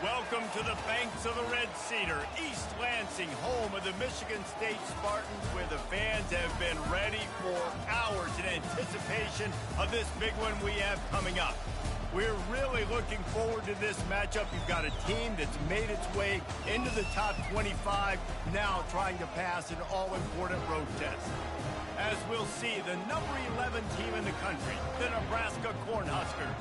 Welcome to the banks of the Red Cedar, East Lansing, home of the Michigan State Spartans, where the fans have been ready for hours in anticipation of this big one we have coming up. We're really looking forward to this matchup. You've got a team that's made its way into the top 25, now trying to pass an all-important road test. As we'll see, the number 11 team in the country, the Nebraska Cornhuskers,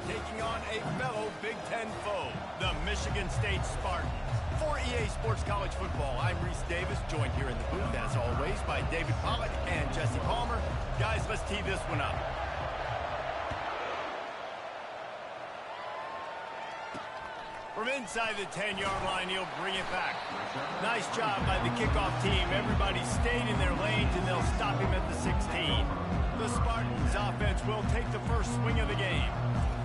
taking on a fellow Big Ten foe, the Michigan State Spartans. For EA Sports College Football, I'm Reese Davis, joined here in the booth, as always, by David Pollock and Jesse Palmer. Guys, let's tee this one up. From inside the 10-yard line, he'll bring it back. Nice job by the kickoff team. Everybody stayed in their lanes, and they'll stop him at the 16. The Spartans offense will take the first swing of the game.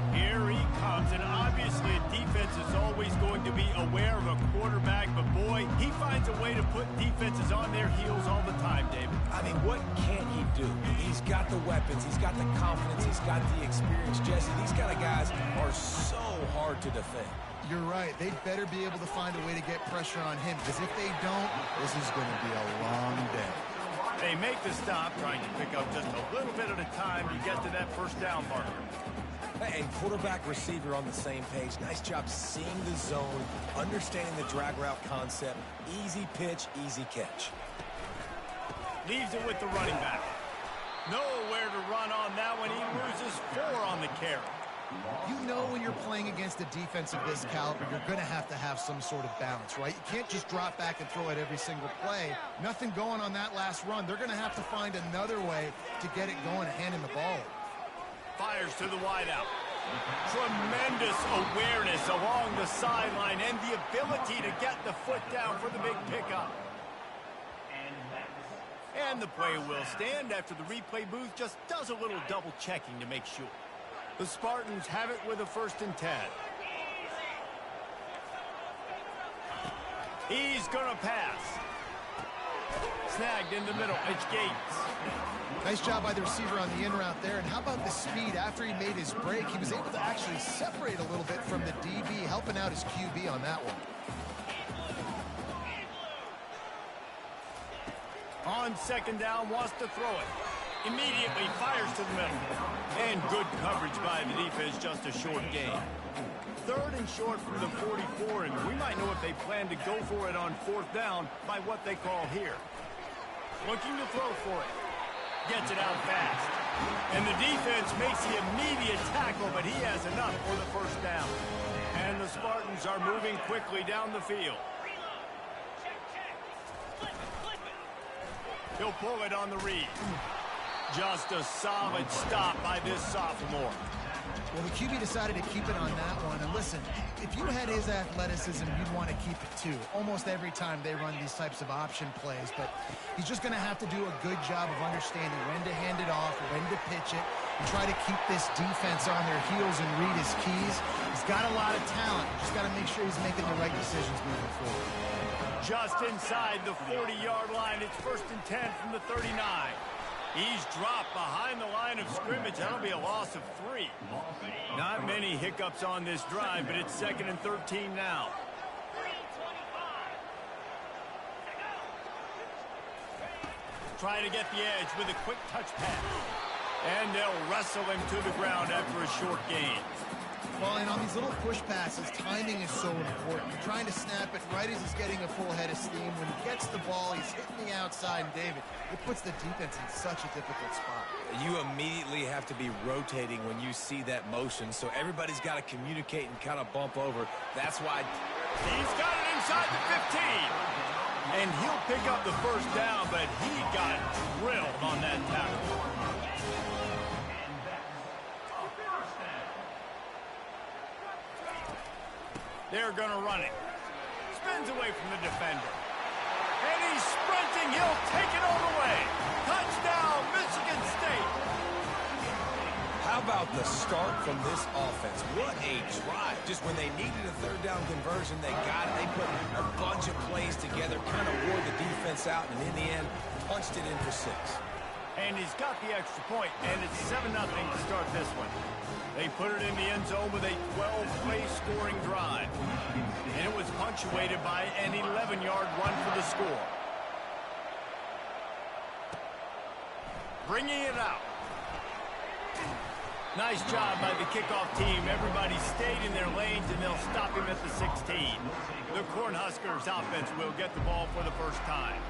Here he comes, and obviously a defense is always going to be aware of a quarterback, but boy, he finds a way to put defenses on their heels all the time, David. I mean, what can't he do? He's got the weapons, he's got the confidence, he's got the experience. Jesse, these kind of guys are so hard to defend. You're right. They'd better be able to find a way to get pressure on him, because if they don't, this is going to be a long day. They make the stop, trying to pick up just a little bit at a time to get to that first down marker. Hey, quarterback, receiver on the same page. Nice job seeing the zone, understanding the drag route concept. Easy pitch, easy catch. Leaves it with the running back. Nowhere to run on that one. He loses 4 on the carry. You know when you're playing against a defense of this caliber, you're going to have some sort of balance, right? You can't just drop back and throw it every single play. Nothing going on that last run. They're going to have to find another way to get it going and hand him the ball. Fires to the wideout. Tremendous awareness along the sideline and the ability to get the foot down for the big pickup. And the play will stand after the replay booth just does a little double checking to make sure. The Spartans have it with a 1st and 10. He's going to pass. Snagged in the middle. It's Gates. Nice job by the receiver on the in route there. And how about the speed? After he made his break, he was able to actually separate a little bit from the DB, helping out his QB on that one. On 2nd down, wants to throw it. Immediately fires to the middle. And good coverage by the defense, just a short gain. 3rd and short from the 44, and we might know if they plan to go for it on 4th down by what they call here. Looking to throw for it. Gets it out fast. And the defense makes the immediate tackle, but he has enough for the 1st down. And the Spartans are moving quickly down the field. He'll pull it on the read. Just a solid stop by this sophomore. Well, the QB decided to keep it on that one. And listen, if you had his athleticism, you'd want to keep it too. Almost every time they run these types of option plays. But he's just going to have to do a good job of understanding when to hand it off, when to pitch it, and try to keep this defense on their heels and read his keys. He's got a lot of talent. Just got to make sure he's making the right decisions moving forward. Just inside the 40-yard line, it's 1st and 10 from the 39. He's dropped behind the line of scrimmage. That'll be a loss of 3. Not many hiccups on this drive, but it's 2nd and 13 now. Trying to get the edge with a quick touch pass. And they'll wrestle him to the ground after a short gain. Well, and on these little push passes, timing is so important. You're trying to snap it right as he's getting a full head of steam. When he gets the ball, he's hitting the outside, and David, it puts the defense in such a difficult spot. You immediately have to be rotating when you see that motion, so everybody's got to communicate and kind of bump over. That's why he's got it inside the 15. And he'll pick up the 1st down, but he got drilled on that tackle. They're going to run it. Spins away from the defender. And he's sprinting. He'll take it all the way. Touchdown, Michigan State. How about the start from this offense? What a drive. Just when they needed a 3rd down conversion, they got it. They put a bunch of plays together, kind of wore the defense out, and in the end, punched it in for 6. And he's got the extra point, and it's 7-0 to start this one. They put it in the end zone with a 12-play scoring drive. And it was punctuated by an 11-yard run for the score. Bringing it out. Nice job by the kickoff team. Everybody stayed in their lanes, and they'll stop him at the 16. The Cornhuskers offense will get the ball for the first time.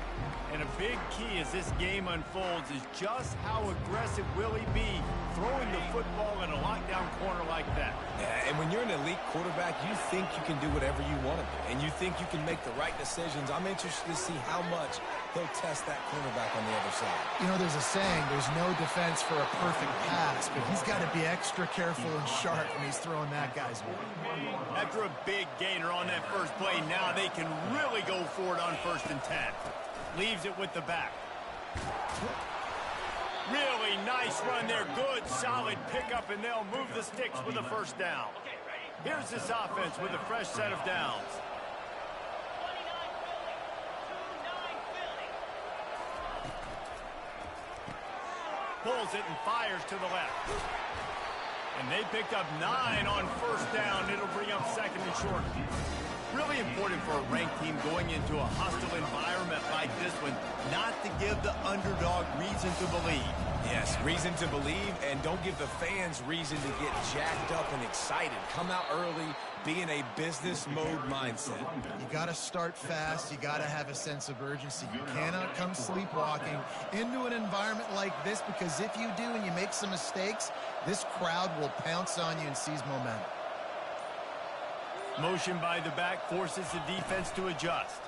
And a big key as this game unfolds is just how aggressive will he be throwing the football in a lockdown corner like that. Yeah, and when you're an elite quarterback, you think you can do whatever you want to do, and you think you can make the right decisions. I'm interested to see how much he'll test that cornerback on the other side. You know, there's a saying, there's no defense for a perfect pass, but he's got to be extra careful and sharp when he's throwing that guy's way. After a big gainer on that first play, now they can really go for it on 1st and 10. Leaves it with the back. Really nice run there. Good, solid pickup, and they'll move the sticks with a first down. Here's this offense with a fresh set of downs. Pulls it and fires to the left. And they picked up 9 on 1st down. It'll bring up 2nd and short. Really important for a ranked team going into a hostile environment like this one, not to give the underdog reason to believe. Yes, reason to believe, and don't give the fans reason to get jacked up and excited. Come out early, be in a business mode mindset. You got to start fast. You got to have a sense of urgency. You cannot come sleepwalking into an environment like this, because if you do and you make some mistakes, this crowd will pounce on you and seize momentum. Motion by the back forces the defense to adjust.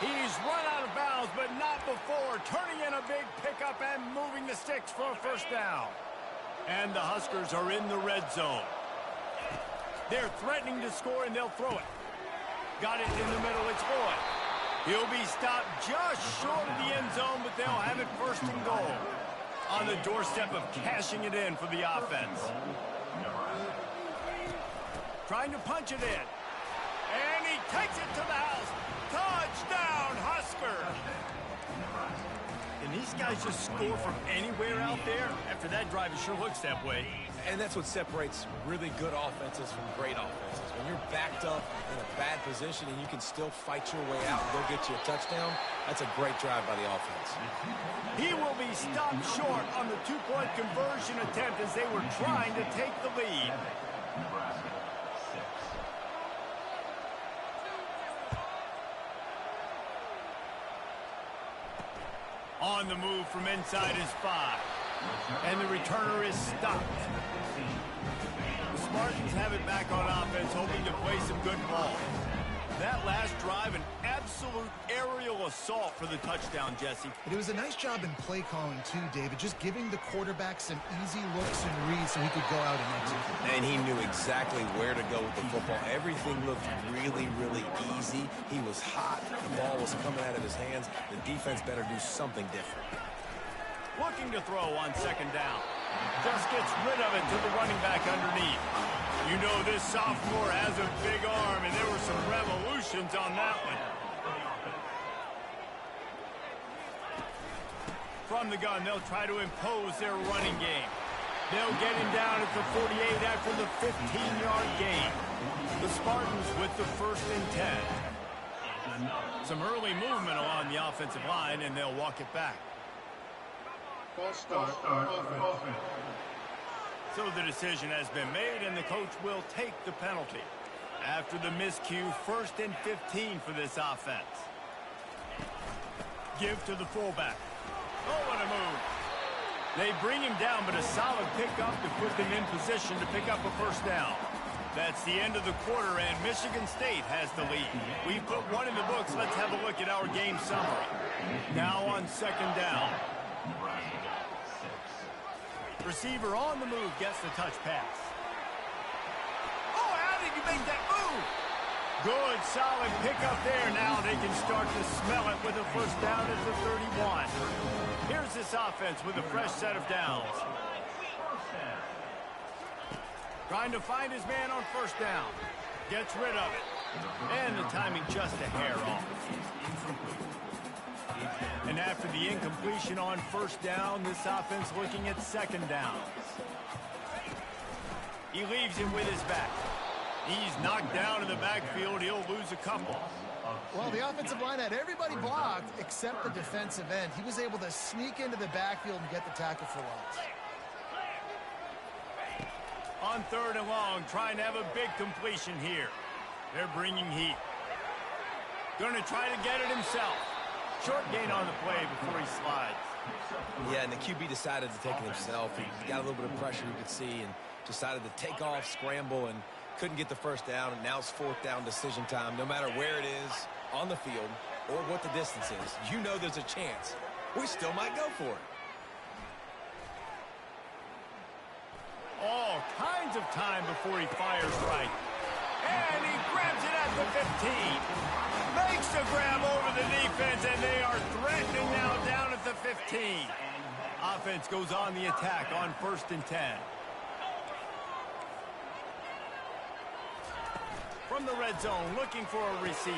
He's run out of bounds, but not before. Turning in a big pickup and moving the sticks for a first down. And the Huskers are in the red zone. They're threatening to score, and they'll throw it. Got it in the middle. It's Boyd. He'll be stopped just short of the end zone, but they'll have it 1st and goal. On the doorstep of cashing it in for the offense. Trying to punch it in. And he takes it to the house. Touchdown, Husker! Can these guys just score from anywhere out there? After that drive, it sure looks that way. And that's what separates really good offenses from great offenses. When you're backed up in a bad position and you can still fight your way out and go get you a touchdown, that's a great drive by the offense. He will be stopped short on the 2-point conversion attempt as they were trying to take the lead. On the move from inside his 5. And the returner is stopped. The Spartans have it back on offense, hoping to play some good ball. That last drive, an absolute aerial assault for the touchdown, Jesse. But it was a nice job in play calling, too, David. Just giving the quarterback some easy looks and reads so he could go out and execute. And he knew exactly where to go with the football. Everything looked really, really easy. He was hot. The ball was coming out of his hands. The defense better do something different. Looking to throw on 2nd down. Just gets rid of it to the running back underneath. You know this sophomore has a big arm, and there were some revolutions on that one. From the gun, they'll try to impose their running game. They'll get him down at the 48 after the 15-yard gain. The Spartans with the 1st and 10. Some early movement along the offensive line, and they'll walk it back. False start offense. So the decision has been made, and the coach will take the penalty. After the miscue, 1st and 15 for this offense. Give to the fullback. Oh, what a move. They bring him down, but a solid pickup to put them in position to pick up a first down. That's the end of the quarter, and Michigan State has the lead. We've put one in the books. Let's have a look at our game summary. Now on 2nd down. Receiver on the move gets the touch pass. Oh, how did you make that move? Good, solid pickup there. Now they can start to smell it with a first down at the 31. Here's this offense with a fresh set of downs. Trying to find his man on 1st down. Gets rid of it. And the timing just a hair off. And after the incompletion on first down, this offense looking at second downs. He leaves him with his back. He's knocked down in the backfield. He'll lose a couple. Well, the offensive line had everybody blocked except the defensive end. He was able to sneak into the backfield and get the tackle for loss. On third and long, trying to have a big completion here. They're bringing heat. Going to try to get it himself. Short gain on the play before he slides. Yeah, and the QB decided to take it himself. He got a little bit of pressure, you could see, and decided to take off, scramble, and couldn't get the first down. And now it's fourth down decision time. No matter where it is on the field or what the distance is, you know there's a chance. We still might go for it. All kinds of time before he fires right. And he grabs it at the 15. Makes the grab over the defense, and they are threatening now down at the 15. Offense goes on the attack on 1st and 10. From the red zone, looking for a receiver.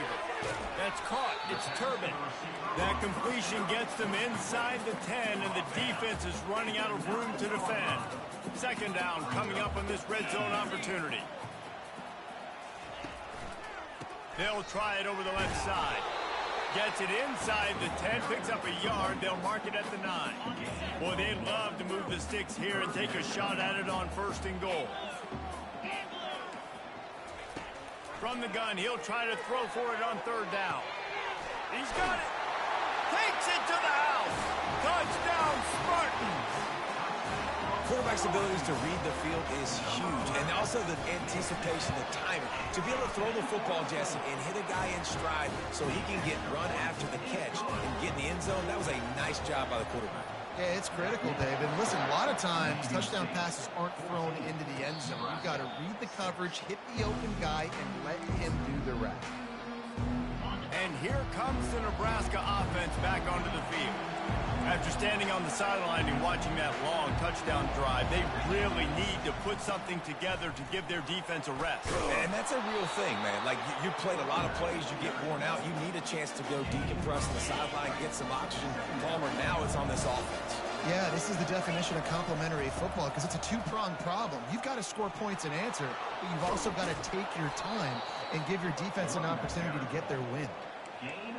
That's caught. It's Turbin. That completion gets them inside the 10, and the defense is running out of room to defend. Second down coming up on this red zone opportunity. They'll try it over the left side. Gets it inside the 10, picks up a yard. They'll mark it at the 9. Boy, they'd love to move the sticks here and take a shot at it on 1st and goal. From the gun, he'll try to throw for it on 3rd down. He's got it. Takes it to the house. Touchdown, Spartans. Quarterback's abilities to read the field is huge, and also the anticipation, the timing. To be able to throw the football, Jesse, and hit a guy in stride so he can get run after the catch and get in the end zone, that was a nice job by the quarterback. Yeah, it's critical, David. Listen, a lot of times, touchdown passes aren't thrown into the end zone. You've got to read the coverage, hit the open guy, and let him do the rest. And here comes the Nebraska offense back onto the field. After standing on the sideline and watching that long touchdown drive, they really need to put something together to give their defense a rest. And that's a real thing, man. Like, you played a lot of plays, you get worn out. You need a chance to go decompress on the sideline, get some oxygen. Palmer, now it's on this offense. Yeah, this is the definition of complementary football because it's a two-pronged problem. You've got to score points and answer, but you've also got to take your time and give your defense an opportunity to get their win.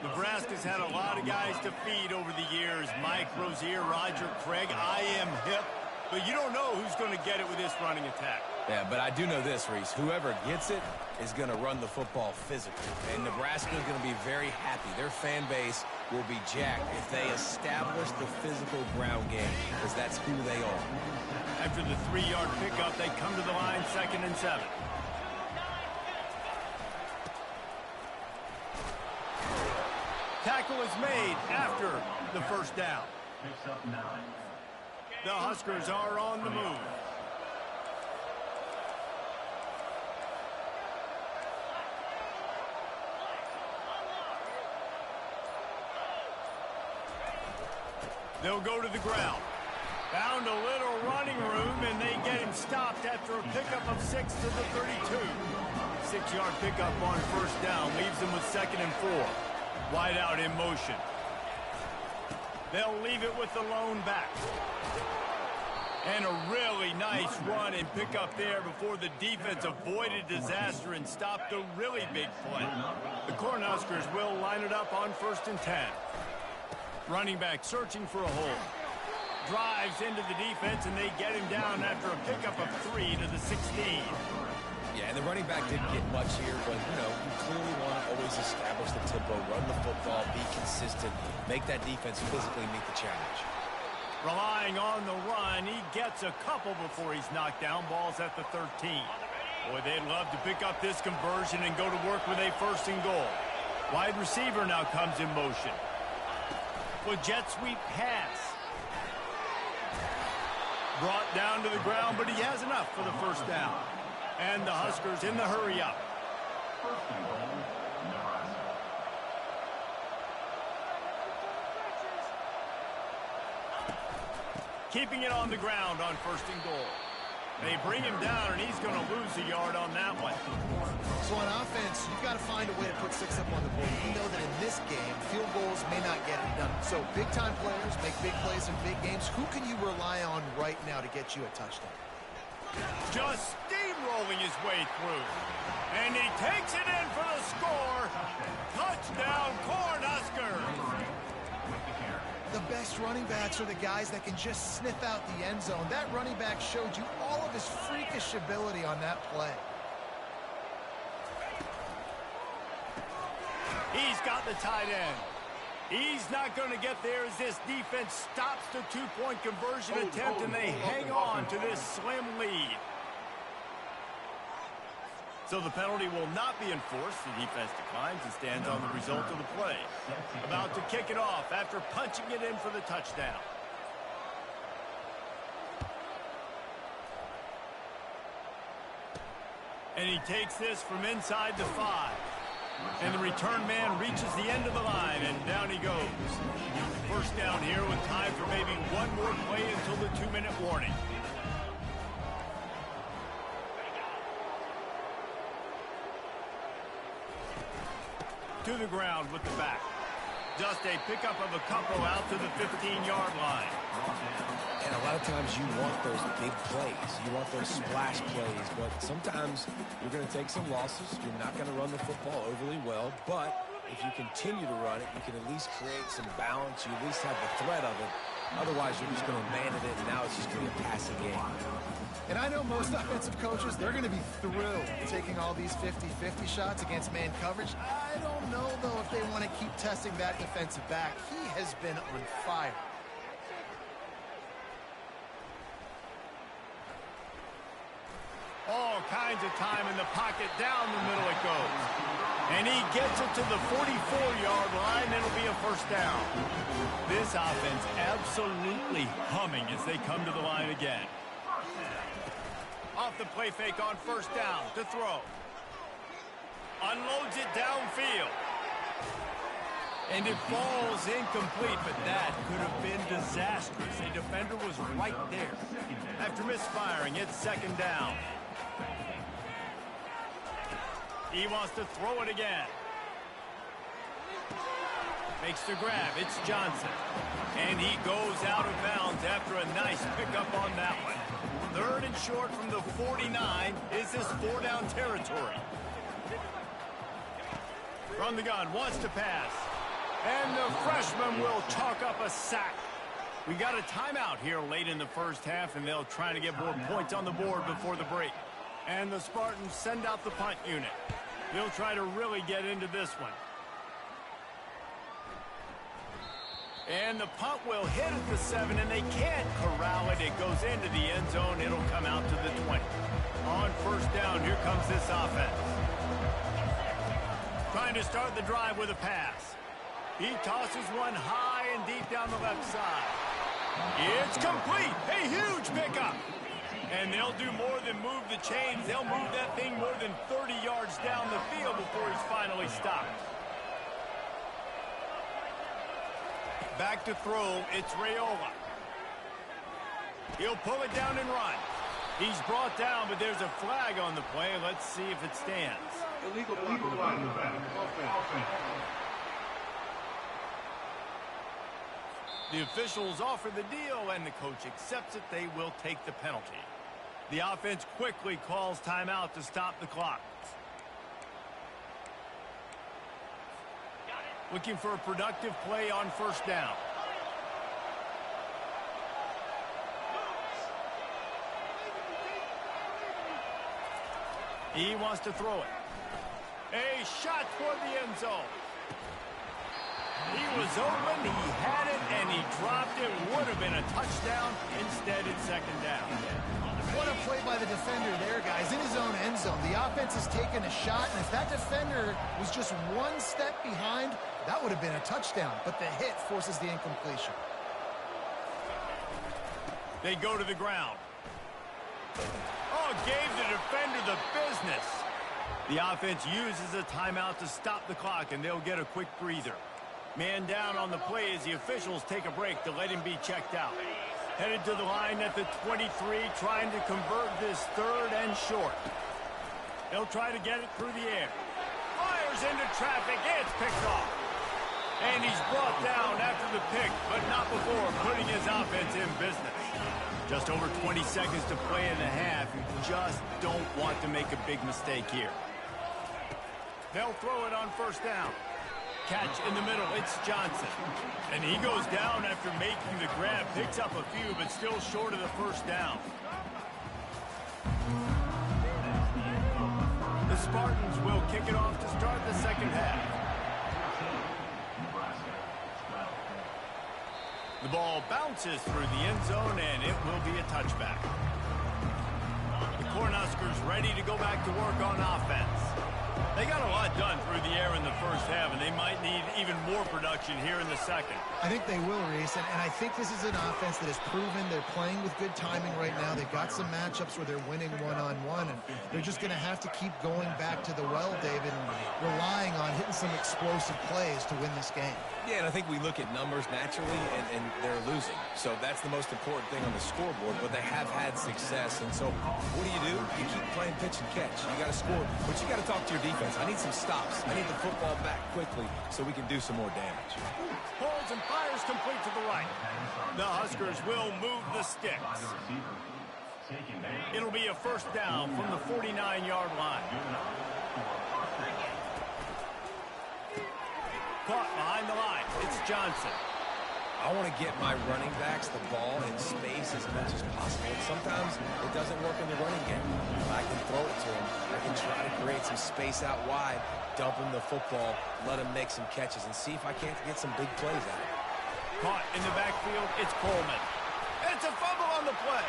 Nebraska's had a lot of guys to feed over the years. Mike Rozier, Roger Craig, I am hip. But you don't know who's going to get it with this running attack. Yeah, but I do know this, Reese. Whoever gets it is going to run the football physically. And Nebraska is going to be very happy. Their fan base will be jacked if they establish the physical ground game, because that's who they are. After the 3-yard pickup, they come to the line 2nd and 7. Tackle is made after the 1st down. The Huskers are on the move. They'll go to the ground. Found a little running room, and they get him stopped after a pickup of 6 to the 32. 6-yard pickup on 1st down leaves them with 2nd and 4. Wide out in motion. They'll leave it with the lone back. And a really nice run and pick up there before the defense avoided disaster and stopped a really big play. The Cornhuskers will line it up on 1st and 10. Running back searching for a hole. Drives into the defense, and they get him down after a pickup of 3 to the 16. Yeah, and the running back didn't get much here, but, you know, you clearly want to always establish the tempo, run the football, be consistent, make that defense physically meet the challenge. Relying on the run, he gets a couple before he's knocked down. Ball's at the 13. Boy, they'd love to pick up this conversion and go to work with a 1st and goal. Wide receiver now comes in motion. With jet sweep pass. Brought down to the ground, but he has enough for the 1st down. And the Huskers in the hurry up. Keeping it on the ground on 1st and goal. They bring him down, and he's going to lose a yard on that one. So on offense, you've got to find a way to put 6 up on the board. You know that in this game, So big-time players make big plays in big games. Who can you rely on right now to get you a touchdown? Just steamrolling his way through. And he takes it in for the score. Touchdown, Cornhuskers. The best running backs are the guys that can just sniff out the end zone. That running back showed you all of his freakish ability on that play. He's got the tight end. He's not going to get there as this defense stops the two-point conversion attempt and they hang on to this slim lead. So the penalty will not be enforced. The defense declines and stands on the result of the play. About to kick it off after punching it in for the touchdown. And he takes this from inside the 5. And the return man reaches the end of the line, and down he goes. First down here with time for maybe one more play until the 2-minute warning. To the ground with the back. Just a pickup of a couple out to the 15-yard line. And a lot of times you want those big plays. You want those splash plays. But sometimes you're going to take some losses. You're not going to run the football overly well. But if you continue to run it, you can at least create some balance. You at least have the threat of it. Otherwise, you're just going to abandon it, and now it's just going to be a passing game. And I know most offensive coaches, they're going to be thrilled taking all these 50-50 shots against man coverage. I don't know, though, if they want to keep testing that defensive back. He has been on fire. All kinds of time in the pocket. Down the middle it goes. And he gets it to the 44-yard line. It'll be a first down. This offense absolutely humming as they come to the line again. Off the play fake on first down to throw. Unloads it downfield. And it falls incomplete, but that could have been disastrous. A defender was right there. After misfiring, it's second down. He wants to throw it again. Makes the grab. It's Johnson. And he goes out of bounds after a nice pickup on that one. Third and short from the 49. Is this 4-down territory? From the gun, wants to pass. And the freshman will chalk up a sack. We got a timeout here late in the first half, and they'll try to get more points on the board before the break. And the Spartans send out the punt unit. They'll try to really get into this one. And the punt will hit at the 7, and they can't corral it. It goes into the end zone. It'll come out to the 20. On first down, here comes this offense. Trying to start the drive with a pass. He tosses one high and deep down the left side. It's complete. A huge pickup. And they'll do more than move the chains. They'll move that thing more than 30 yards down the field before he's finally stopped. Back to throw, it's Raiola. He'll pull it down and run. He's brought down, but there's a flag on the play. Let's see if it stands. Illegal flag. The officials offer the deal, and the coach accepts it. They will take the penalty. The offense quickly calls timeout to stop the clock. Looking for a productive play on first down. He wants to throw it. A shot toward the end zone. He was open, he had it, and he dropped it. Would have been a touchdown. Instead, it's second down. What a play by the defender there, guys. In his own end zone, the offense has taken a shot, and if that defender was just one step behind, that would have been a touchdown. But the hit forces the incompletion. They go to the ground. Oh, gave the defender the business. The offense uses a timeout to stop the clock, and they'll get a quick breather. Man down on the play as the officials take a break to let him be checked out. Headed to the line at the 23, trying to convert this third and short. They'll try to get it through the air. Fires into traffic. It's picked off. And he's brought down after after the pick, but not before putting his offense in business. Just over 20 seconds to play in the half. You just don't want to make a big mistake here. They'll throw it on first down. Catch in the middle. It's Johnson. And he goes down after making the grab. Picks up a few, but still short of the first down. The Spartans will kick it off to start the second half. The ball bounces through the end zone, and it will be a touchback. The Cornhuskers ready to go back to work on offense. They got a lot done through the air in the first half, and they might need even more production here in the second. I think they will, Reese, and I think this is an offense that has proven they're playing with good timing right now. They've got some matchups where they're winning one-on-one, and they're just going to have to keep going back to the well, David, and relying on hitting some explosive plays to win this game. Yeah, and I think we look at numbers naturally, and they're losing. So that's the most important thing on the scoreboard, but they have had success. And so what do? You keep playing pitch and catch. You got to score, but you got to talk to your defense. I need some stops. I need the football back quickly so we can do some more damage. Pulls and fires complete to the right. The Huskers will move the sticks. It'll be a first down from the 49-yard line. Caught behind the line. It's Johnson. I want to get my running backs the ball in space as much as possible. And sometimes it doesn't work in the running game. I can throw it to him. I can try to create some space out wide, dump him the football, let him make some catches, and see if I can't get some big plays out of it. Caught in the backfield, it's Coleman. It's a fumble on the play.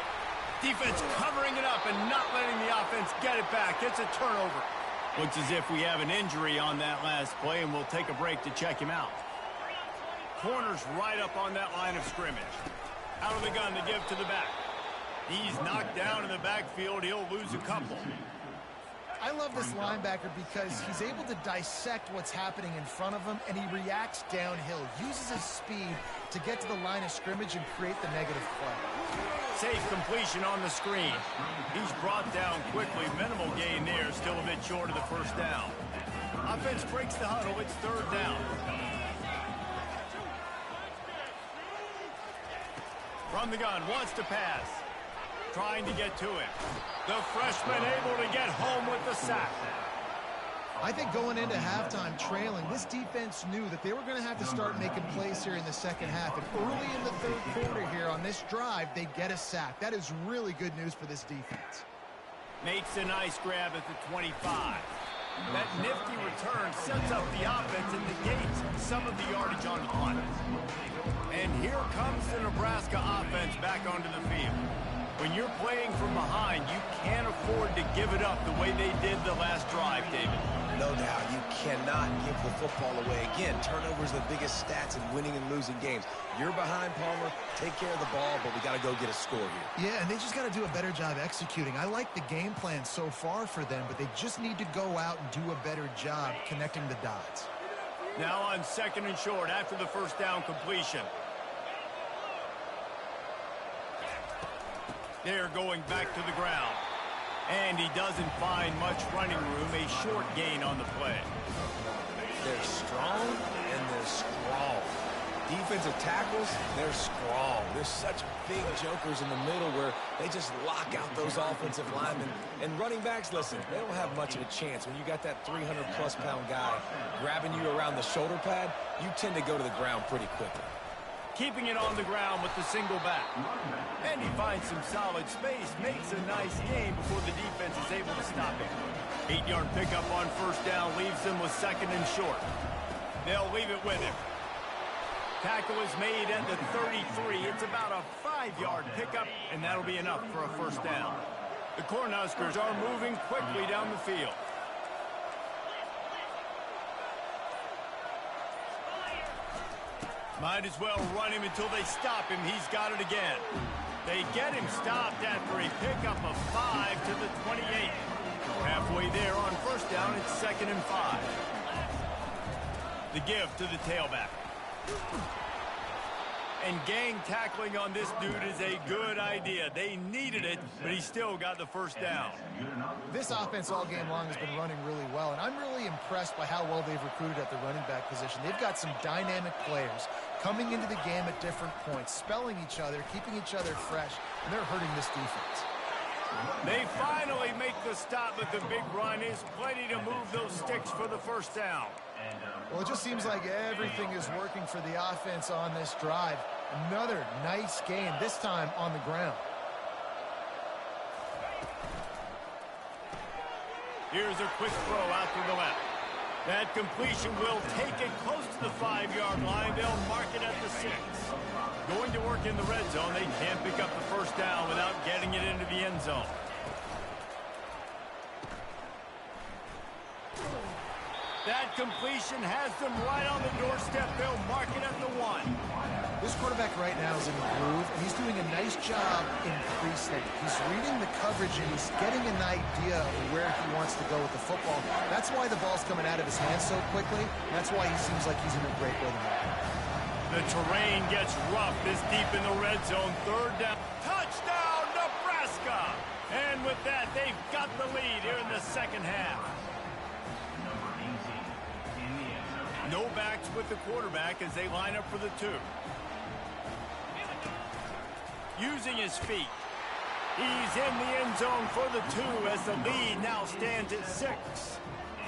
Defense covering it up and not letting the offense get it back. It's a turnover. Looks as if we have an injury on that last play, and we'll take a break to check him out. Corner's right up on that line of scrimmage. Out of the gun to give to the back. He's knocked down in the backfield. He'll lose a couple. I love this linebacker because he's able to dissect what's happening in front of him, and he reacts downhill, uses his speed to get to the line of scrimmage and create the negative play. Safe completion on the screen. He's brought down quickly. Minimal gain there, still a bit short of the first down. Offense breaks the huddle. It's third down. From the gun, wants to pass. Trying to get to him. The freshman able to get home with the sack. I think going into halftime trailing, this defense knew that they were going to have to start making plays here in the second half. And early in the third quarter here on this drive, they get a sack. That is really good news for this defense. Makes a nice grab at the 25. That nifty return sets up the offense and negates some of the yardage on the punt. And here comes the Nebraska offense back onto the field. When you're playing from behind, you can't afford to give it up the way they did the last drive, David. No doubt, you cannot give the football away. Again, turnovers are the biggest stats in winning and losing games. You're behind, Palmer. Take care of the ball, but we got to go get a score here. Yeah, and they just got to do a better job executing. I like the game plan so far for them, but they just need to go out and do a better job connecting the dots. Now on second and short after the first down completion. They're going back to the ground. And he doesn't find much running room. A short gain on the play. They're strong and they're strong. Defensive tackles, they're strong. There's such big jokers in the middle where they just lock out those offensive linemen. And running backs, listen, they don't have much of a chance. When you got that 300-plus pound guy grabbing you around the shoulder pad, you tend to go to the ground pretty quickly. Keeping it on the ground with the single back. And he finds some solid space, makes a nice gain before the defense is able to stop him. 8-yard pickup on first down leaves them with second and short. They'll leave it with him. Tackle is made at the 33. It's about a 5-yard pickup, and that'll be enough for a first down. The Cornhuskers are moving quickly down the field. Might as well run him until they stop him. He's got it again. They get him stopped after a pickup of 5 to the 28. Halfway there on first down, it's second and 5. The give to the tailback. And gang tackling on this dude is a good idea. They needed it, but he still got the first down. This offense all game long has been running really well, and I'm really impressed by how well they've recruited at the running back position. They've got some dynamic players coming into the game at different points, spelling each other, keeping each other fresh, and they're hurting this defense. They finally make the stop, but the big run is plenty to move those sticks for the first down. Well, it just seems like everything is working for the offense on this drive. Another nice gain, this time on the ground. Here's a quick throw out to the left. That completion will take it close to the 5-yard line. They'll mark it at the 6. Going to work in the red zone. They can't pick up the first down without getting it into the end zone. That completion has them right on the doorstep. They'll mark it at the 1. This quarterback right now is in a groove, and he's doing a nice job in pre-snap. He's reading the coverage, and he's getting an idea of where he wants to go with the football. That's why the ball's coming out of his hands so quickly. That's why he seems like he's in a great rhythm. The terrain gets rough this deep in the red zone. Third down. Touchdown, Nebraska! And with that, they've got the lead here in the second half. No backs with the quarterback as they line up for the 2. Using his feet. He's in the end zone for the 2 as the lead now stands at 6.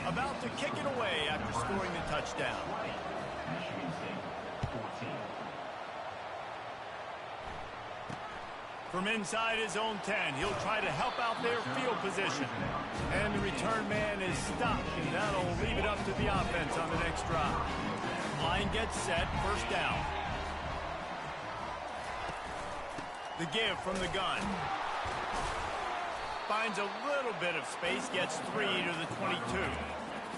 About to kick it away after scoring the touchdown. From inside his own 10, he'll try to help out their field position. And the return man is stopped, and that'll leave it up to the offense on the next drive. Line gets set, first down. The give from the gun. Finds a little bit of space, gets 3 to the 22.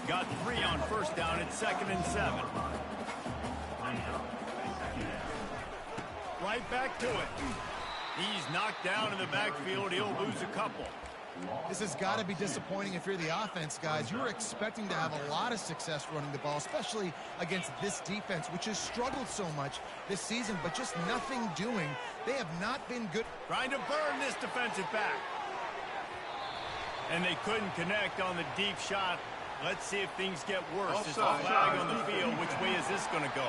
Got 3 on first down at 2nd and 7. Right back to it. He's knocked down in the backfield. He'll lose a couple. This has got to be disappointing if you're the offense, guys. You were expecting to have a lot of success running the ball, especially against this defense, which has struggled so much this season, but just nothing doing. They have not been good. Trying to burn this defensive back. And they couldn't connect on the deep shot. Let's see if things get worse. There's a flag on the field. Which way is this going to go?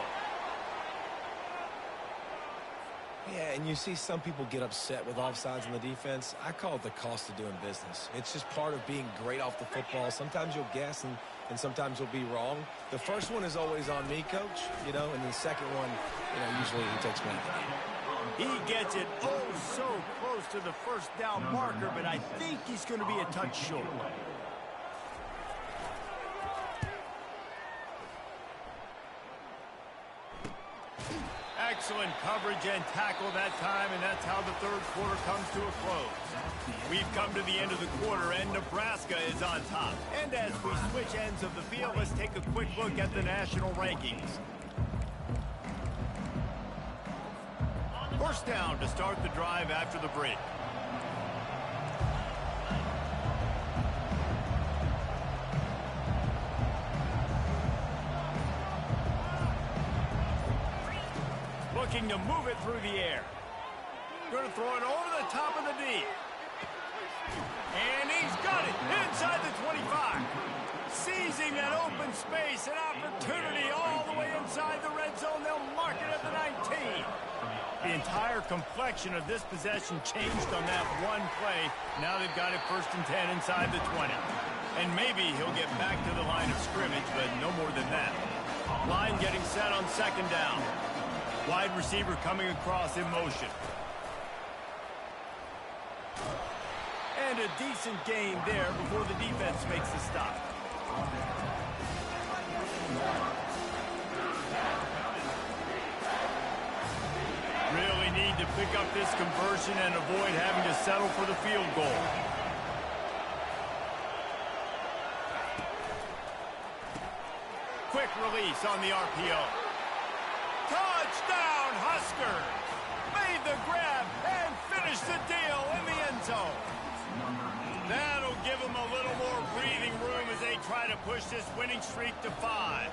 Yeah, and you see some people get upset with offsides on the defense. I call it the cost of doing business. It's just part of being great off the football. Sometimes you'll guess and sometimes you'll be wrong. The first one is always on me, Coach, and the second one, usually he takes me. He gets it so close to the first down marker, but I think he's going to be a touch short. Excellent coverage and tackle that time, and that's how the third quarter comes to a close. We've come to the end of the quarter, and Nebraska is on top. And as we switch ends of the field, let's take a quick look at the national rankings. First down to start the drive after the break. Looking to move it through the air. Going to throw it over the top of the D. And he's got it inside the 25. Seizing that open space, an opportunity all the way inside the red zone. They'll mark it at the 19. The entire complexion of this possession changed on that one play. Now they've got it 1st and 10 inside the 20. And maybe he'll get back to the line of scrimmage, but no more than that. Line getting set on 2nd down. Wide receiver coming across in motion. And a decent gain there before the defense makes the stop. Really need to pick up this conversion and avoid having to settle for the field goal. Quick release on the RPO. Touchdown, Huskers! Made the grab and finished the deal in the end zone. That'll give them a little more breathing room as they try to push this winning streak to 5.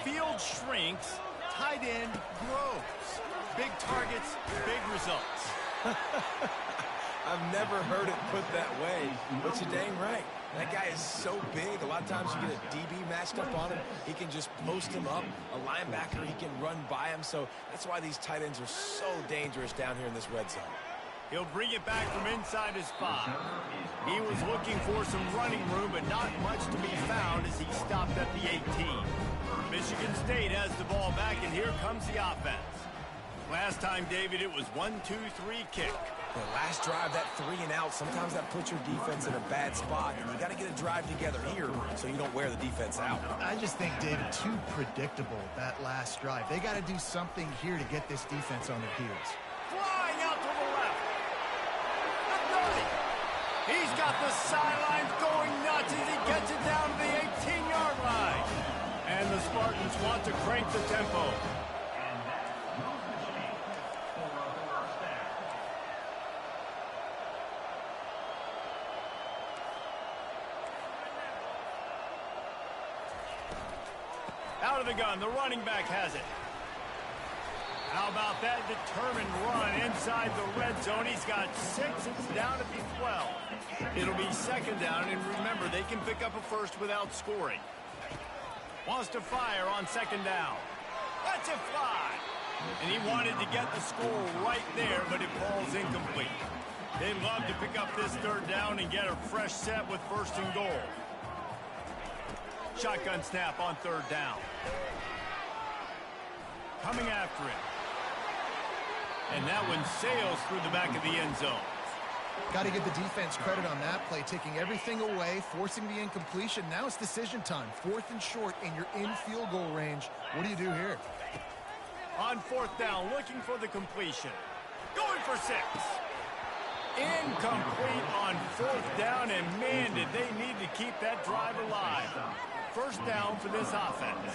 Field shrinks. tight end grows. Big targets, big results. I've never heard it put that way, but you're dang right. That guy is so big. A lot of times you get a DB matched up on him. He can just post him up. A linebacker, he can run by him. So that's why these tight ends are so dangerous down here in this red zone. He'll bring it back from inside his 5. He was looking for some running room, but not much to be found as he stopped at the 18. Michigan State has the ball back, and here comes the offense. Last time, David, it was 1-2-3 kick. The last drive, that 3 and out, sometimes that puts your defense in a bad spot. And you got to get a drive together here so you don't wear the defense out. I just think, David, too predictable, that last drive. They got to do something here to get this defense on their heels. Flying out to the left. He's got the sidelines going nuts as he gets it down to the 18-yard line. And the Spartans want to crank the tempo. Out of the gun, the running back has it. How about that determined run inside the red zone? He's got 6. It's down to be 12. It'll be second down, and remember, they can pick up a first without scoring. Wants to fire on second down. Lets it fly. And he wanted to get the score right there, but it falls incomplete. They'd love to pick up this third down and get a fresh set with first and goal. Shotgun snap on third down. Coming after him. And that one sails through the back of the end zone. Got to give the defense credit on that play, taking everything away, forcing the incompletion. Now it's decision time. 4th and short, and you're in field goal range. What do you do here? On 4th down, looking for the completion. Going for 6. Incomplete on 4th down, and man, did they need to keep that drive alive. First down for this offense.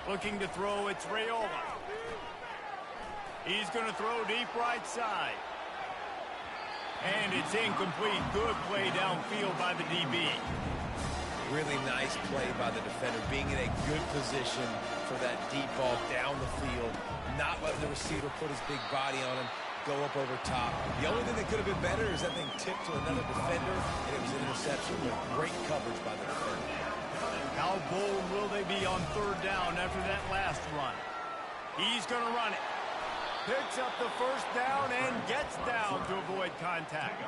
Looking to throw, it's Raiola. He's going to throw deep right side. And it's incomplete. Good play downfield by the DB. Really nice play by the defender, being in a good position for that deep ball down the field, not letting the receiver put his big body on him, go up over top. The only thing that could have been better is that thing tipped to another defender, and it was an interception with great coverage by the defender. How bold will they be on third down after that last run? He's going to run it. Picks up the first down and gets down to avoid contact.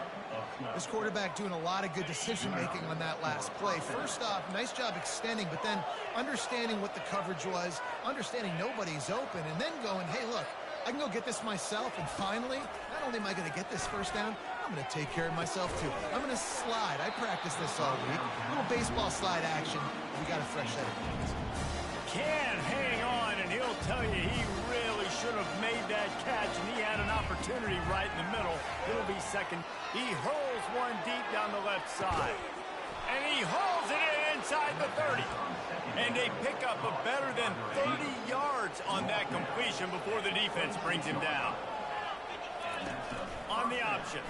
This quarterback doing a lot of good decision-making on that last play. First off, nice job extending, but then understanding what the coverage was, understanding nobody's open, and then going, hey, look, I can go get this myself, and finally, not only am I going to get this first down, I'm going to take care of myself, too. I'm going to slide. I practiced this all week. A little baseball slide action. We got a fresh set of hands. Can hang on, and he'll tell you he really should have made that catch, and he had an opportunity right in the middle. It'll be second. He hurls one deep down the left side, and he hauls it in inside the 30. And they pick up a better than 30 yards on that completion before the defense brings him down. On the option.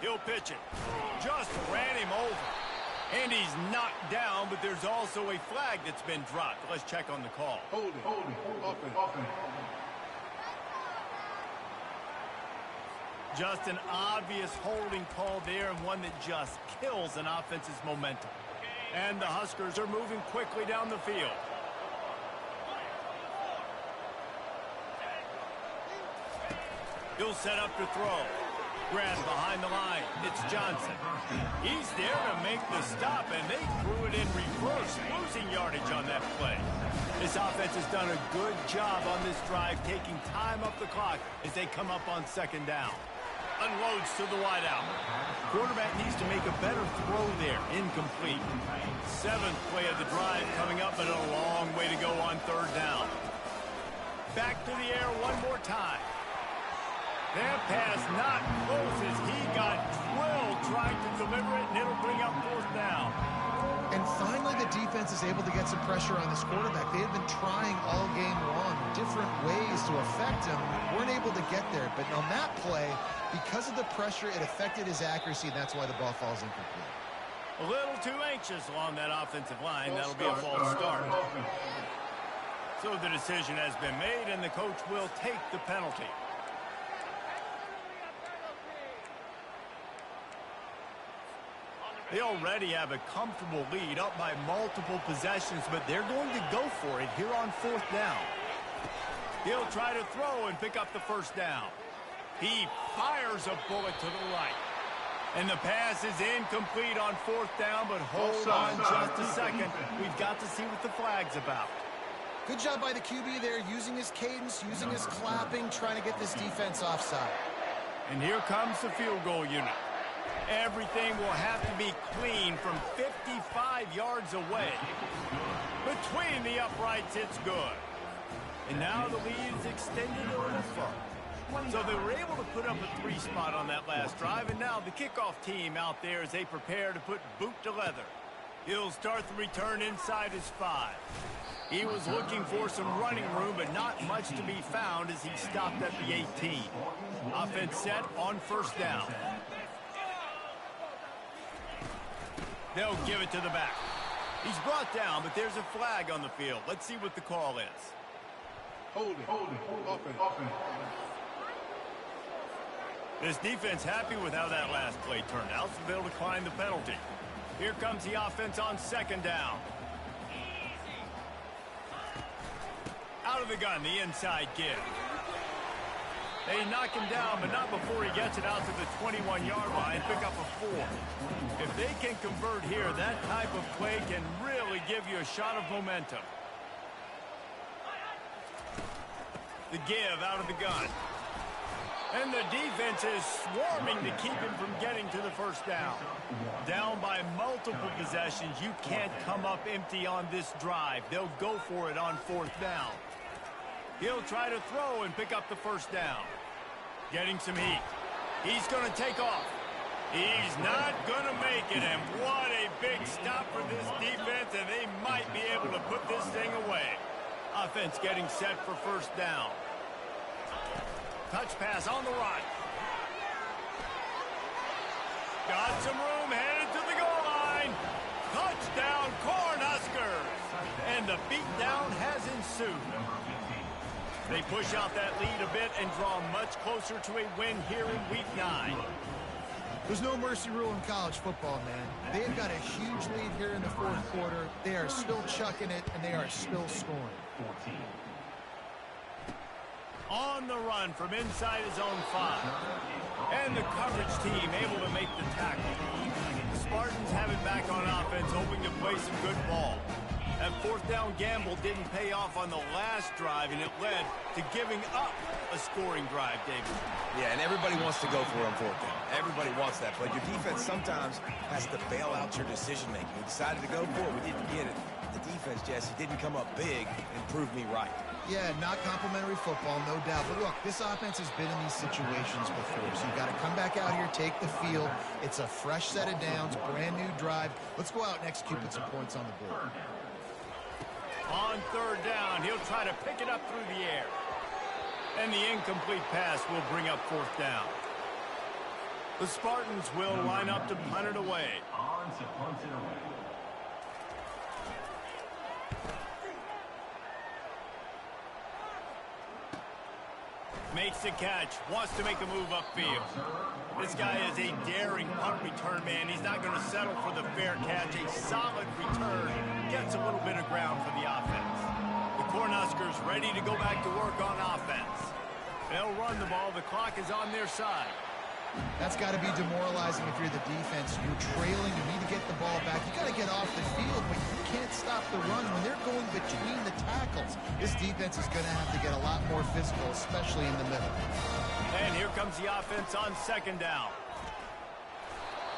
He'll pitch it. Just ran him over. And he's knocked down, but there's also a flag that's been dropped. Let's check on the call. Holding. Offense. Just an obvious holding call there, and one that just kills an offense's momentum. And the Huskers are moving quickly down the field. He'll set up to throw. Grab behind the line. It's Johnson. He's there to make the stop, and they threw it in reverse, losing yardage on that play. This offense has done a good job on this drive, taking time up the clock as they come up on second down. Unloads to the wideout. Quarterback needs to make a better throw there. Incomplete. 7th play of the drive coming up, but a long way to go on third down. Back to the air one more time. That pass not close as he got drilled trying to deliver it, and it'll bring up 4th down. And finally, the defense is able to get some pressure on this quarterback. They have been trying all game long different ways to affect him. Weren't able to get there. But on that play, because of the pressure, it affected his accuracy, and that's why the ball falls incomplete. A little too anxious along that offensive line. That'll be a false start. So the decision has been made, and the coach will take the penalty. They already have a comfortable lead, up by multiple possessions, but they're going to go for it here on 4th down. He'll try to throw and pick up the first down. He fires a bullet to the right. And the pass is incomplete on 4th down, but hold on just a second. We've got to see what the flag's about. Good job by the QB there, using his cadence, using his clapping, trying to get this defense offside. And here comes the field goal unit. Everything will have to be clean from 55 yards away. Between the uprights, it's good. And now the lead is extended a little further. So they were able to put up a 3 spot on that last drive, and now the kickoff team out there as they prepare to put boot to leather. He'll start the return inside his 5. He was looking for some running room, but not much to be found as he stopped at the 18. Offense set on 1st down. They'll give it to the back. He's brought down, but there's a flag on the field. Let's see what the call is. Hold it. Offense. This defense happy with how that last play turned out, so they'll decline the penalty. Here comes the offense on 2nd down. Out of the gun, the inside give. They knock him down, but not before he gets it out to the 21-yard line, pick up a 4. If they can convert here, that type of play can really give you a shot of momentum. The give out of the gun. And the defense is swarming to keep him from getting to the 1st down. Down by multiple possessions, you can't come up empty on this drive. They'll go for it on 4th down. He'll try to throw and pick up the 1st down. Getting some heat. He's going to take off. He's not going to make it, and what a big stop for this defense, and they might be able to put this thing away. Offense getting set for 1st down. Touch pass on the right. Got some room, headed to the goal line. Touchdown, Cornhuskers. And the beatdown has ensued. They push out that lead a bit and draw much closer to a win here in Week 9. There's no mercy rule in college football, man. They've got a huge lead here in the 4th quarter. They are still chucking it, and they are still scoring. On the run from inside his own 5. And the coverage team able to make the tackle. The Spartans have it back on offense, hoping to play some good ball. That 4th down gamble didn't pay off on the last drive, and it led to giving up a scoring drive, David. Yeah, and everybody wants to go for it on 4th down. Everybody wants that, but your defense sometimes has to bail out your decision-making. We decided to go for it. We didn't get it. The defense, Jesse, didn't come up big and prove me right. Yeah, not complimentary football, no doubt. But look, this offense has been in these situations before, so you've got to come back out here, take the field. It's a fresh set of downs, brand new drive. Let's go out and execute with some points on the board. On 3rd down, he'll try to pick it up through the air. And the incomplete pass will bring up 4th down. The Spartans will line up to punt it away. Makes the catch, wants to make a move upfield. This guy is a daring punt return man. He's not going to settle for the fair catch. A solid return gets a little bit of ground for the offense. The Cornhuskers ready to go back to work on offense. They'll run the ball. The clock is on their side. That's got to be demoralizing if you're the defense. You're trailing. You need to get the ball back. You got to get off the field, but you can't stop the run when they're going between the tackles. This defense is going to have to get a lot more physical, especially in the middle. And here comes the offense on 2nd down.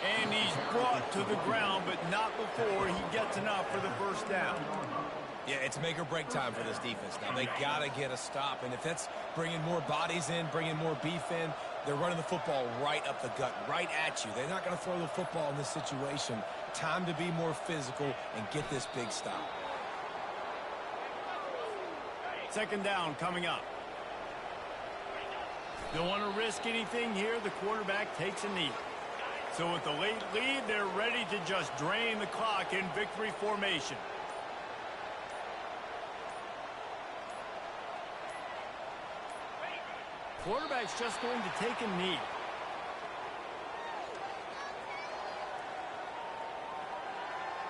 And he's brought to the ground, but not before he gets enough for the 1st down. Yeah, it's make or break time for this defense. Now, they got to get a stop, and if that's bringing more bodies in, bringing more beef in, They're running the football right up the gut, right at you. They're not going to throw the football in this situation. Time to be more physical and get this big stop. Second down coming up. Don't want to risk anything here. The quarterback takes a knee. So with the late lead, they're ready to just drain the clock in victory formation. Quarterback's just going to take a knee.